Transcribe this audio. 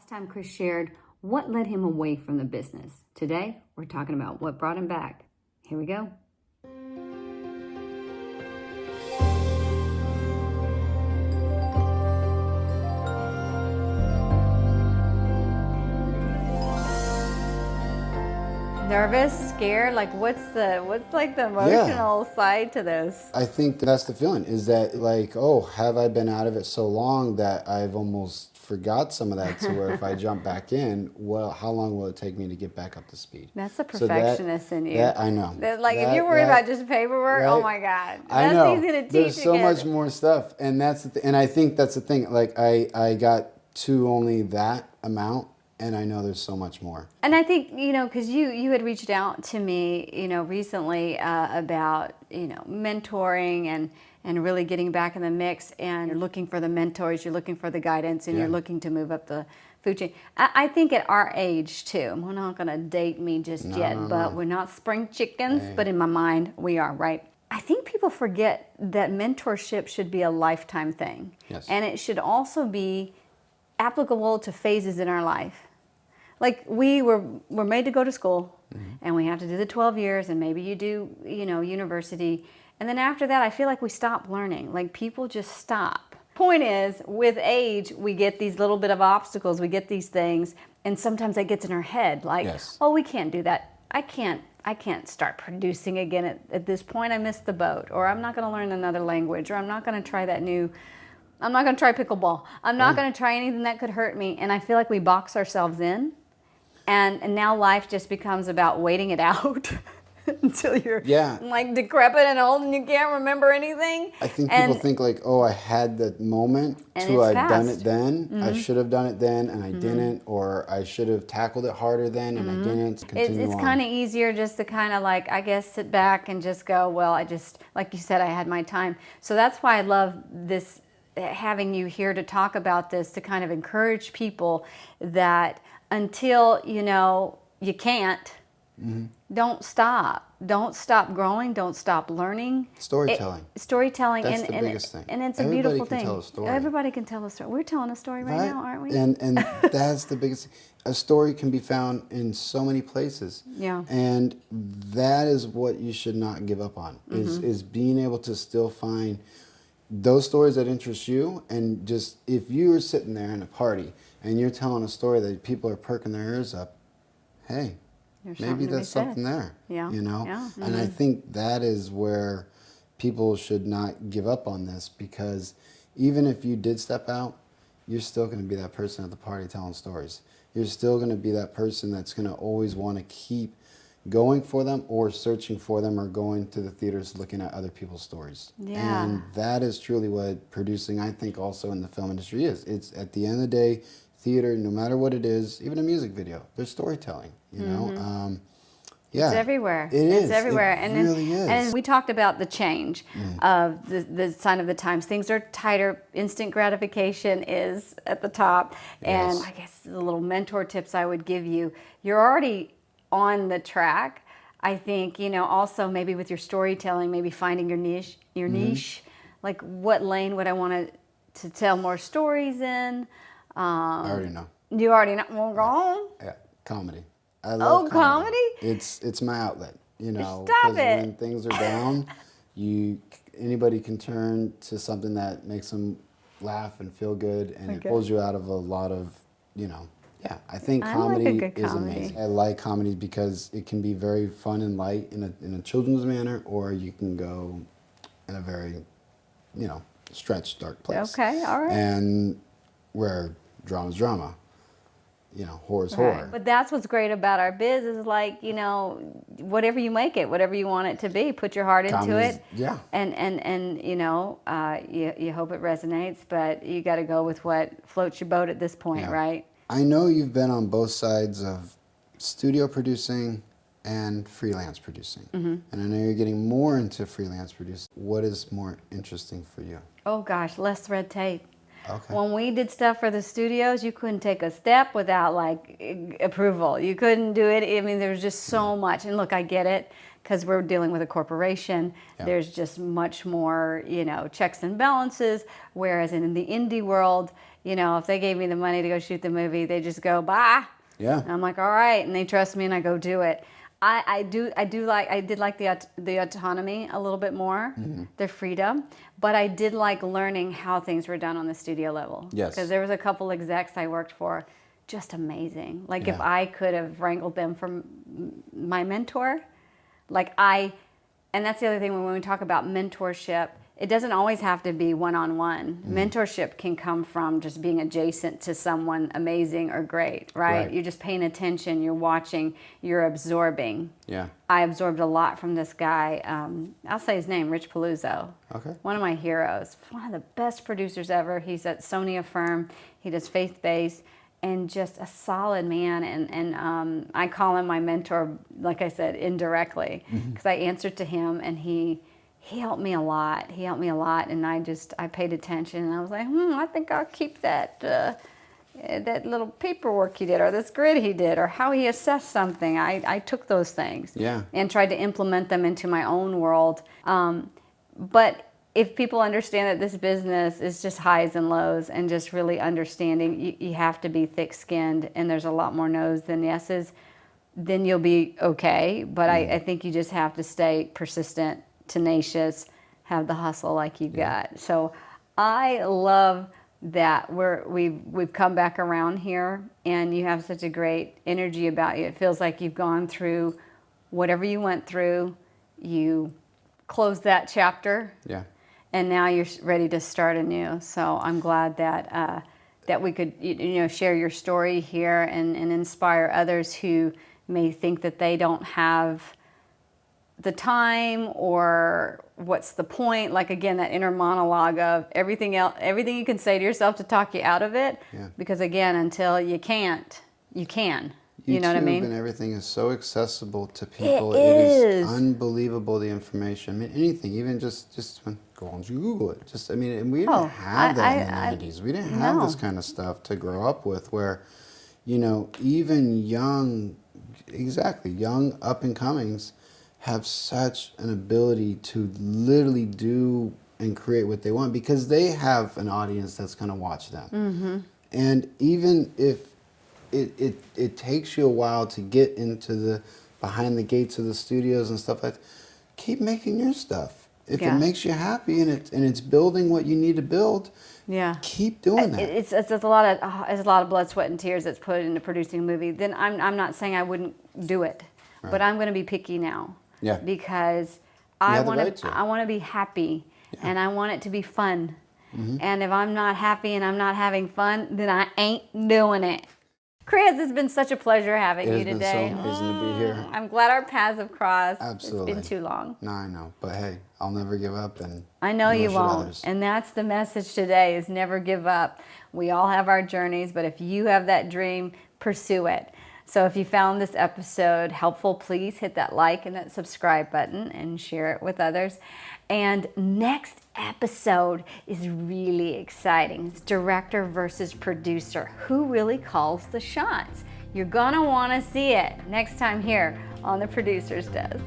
Last time Chris shared what led him away from the business. Today, we're talking about what brought him back. Here we go. Nervous, scared, like what's like the emotional side to this? I think that's the feeling, is that like, oh, have I been out of it so long that I've almost forgot some of that, to where if I jump back in, well, how long will it take me to get back up to speed? That's the perfectionist in you. That I know. If you're worried about just paperwork, right? Oh my God. That's easy to teach. There's so much more stuff, and that's and I think that's the thing. Like I got to only that amount. And I know there's so much more. And I think, because you had reached out to me, recently about, mentoring and really getting back in the mix, and you're looking for the mentors, you're looking for the guidance, and you're looking to move up the food chain. I think at our age too, we're not going to date me just yet, but we're not spring chickens, but in my mind we are, right? I think people forget that mentorship should be a lifetime thing. Yes. And it should also be applicable to phases in our life. Like we're made to go to school, and we have to do the 12 years, and maybe you do, university. And then after that, I feel like we stop learning. Like people just stop. Point is, with age, we get these little bit of obstacles, we get these things, and sometimes that gets in our head. Like, oh, we can't do that. I can't start producing again at this point. I missed the boat. Or I'm not going to learn another language. Or I'm not going to try I'm not going to try pickleball. I'm not going to try anything that could hurt me. And I feel like we box ourselves in. And now life just becomes about waiting it out until you're like decrepit and old and you can't remember anything. I think people think like, oh, I had that moment to I'd done it then. I should have done it then and I didn't, or I should have tackled it harder then and I didn't. It's kind of easier just to kind of like, I guess, sit back and just go, well, I just, like you said, I had my time. So that's why I love this, having you here to talk about this, to kind of encourage people that until you can't, don't stop. Don't stop growing. Don't stop learning. Storytelling. Storytelling. That's the biggest thing. And it's a beautiful thing. Everybody can tell a story. Everybody can tell a story. We're telling a story right now, aren't we? And that's the biggest thing. A story can be found in so many places. Yeah. And that is what you should not give up on, is being able to still find those stories that interest you. And just, if you're sitting there in a party and you're telling a story that people are perking their ears up, hey, maybe that's something there. Yeah. And I think that is where people should not give up on this, because even if you did step out, you're still going to be that person at the party telling stories. You're still going to be that person that's going to always want to keep going for them, or searching for them, or going to the theaters looking at other people's stories. Yeah. And that is truly what producing, I think, also in the film industry is. It's, at the end of the day, theater, no matter what it is, even a music video, there's storytelling, know? It's everywhere. It's everywhere. It really is. And we talked about the change of the sign of the times. Things are tighter. Instant gratification is at the top. And I guess the little mentor tips I would give you, you're already on the track. I think, also maybe with your storytelling, maybe finding your niche, like what lane would I want to tell more stories in? I already know. You already know? Well, go on. Yeah, comedy. I love comedy? It's my outlet, Stop because it. when things are down, anybody can turn to something that makes them laugh and feel good, and it pulls you out of a lot of, I think comedy is amazing. I like comedy because it can be very fun and light in a children's manner, or you can go in a very, stretched, dark place. Okay, all right. And where drama's drama, horror's horror. But that's what's great about our biz is like, whatever you make it, whatever you want it to be, put your heart into it. Yeah. And you hope it resonates, but you got to go with what floats your boat at this point, right? I know you've been on both sides of studio producing and freelance producing. And I know you're getting more into freelance producing. What is more interesting for you? Oh gosh, less red tape. Okay. When we did stuff for the studios, you couldn't take a step without approval. You couldn't do it. I mean, there's just so much. And look, I get it, because we're dealing with a corporation. There's just much more, checks and balances. Whereas in the indie world, you know, if they gave me the money to go shoot the movie, they just go, bye. Yeah. And I'm like, all right. And they trust me and I go do it. I did like the autonomy a little bit more, the freedom, but I did like learning how things were done on the studio level. Yes. Because there was a couple execs I worked for, just amazing. Like if I could have wrangled them from my mentor, and that's the other thing when we talk about mentorship, it doesn't always have to be one-on-one. Mentorship can come from just being adjacent to someone amazing or great, right? You're just paying attention, you're watching, you're absorbing. Yeah. I absorbed a lot from this guy. I'll say his name, Rich Paluzzo. Okay. One of my heroes. One of the best producers ever. He's at Sony Affirm. He does faith-based and just a solid man. And I call him my mentor, like I said, indirectly, because I answered to him and he helped me a lot. He helped me a lot, and I paid attention, and I was like, I think I'll keep that little paperwork he did, or this grid he did, or how he assessed something. I took those things and tried to implement them into my own world. But if people understand that this business is just highs and lows, and just really understanding, you have to be thick-skinned, and there's a lot more no's than yeses, then you'll be okay. But I think you just have to stay persistent, tenacious, have the hustle like you've got. So I love that we've come back around here, and you have such a great energy about you. It feels like you've gone through whatever you went through, you closed that chapter, and now you're ready to start anew. So I'm glad that that we could share your story here and inspire others who may think that they don't have the time, or what's the point? Like, again, that inner monologue of everything you can say to yourself to talk you out of it. Because again, until you can't, you can. You know what I mean? And everything is so accessible to people. It is unbelievable, the information. I mean, anything, even just go on Google it. And we didn't have that in the 90s. We didn't have this kind of stuff to grow up with, where, even young up and comings have such an ability to literally do and create what they want, because they have an audience that's going to watch them. And even if it takes you a while to get into the behind the gates of the studios and stuff like that, keep making your stuff. If it makes you happy and it's building what you need to build, keep doing that. It's a lot of blood, sweat, and tears that's put into producing a movie. Then I'm not saying I wouldn't do it, but I'm going to be picky now. Because I want to be happy, and I want it to be fun. And if I'm not happy and I'm not having fun, then I ain't doing it. Chris, it's been such a pleasure having you today. It has been so amazing to be here. I'm glad our paths have crossed. Absolutely. It's been too long. No, I know. But hey, I'll never give up. And I know you won't. Others. And that's the message today, is never give up. We all have our journeys, but if you have that dream, pursue it. So if you found this episode helpful, please hit that like and that subscribe button and share it with others. And next episode is really exciting. It's director versus producer. Who really calls the shots? You're gonna wanna see it next time here on The Producer's Desk.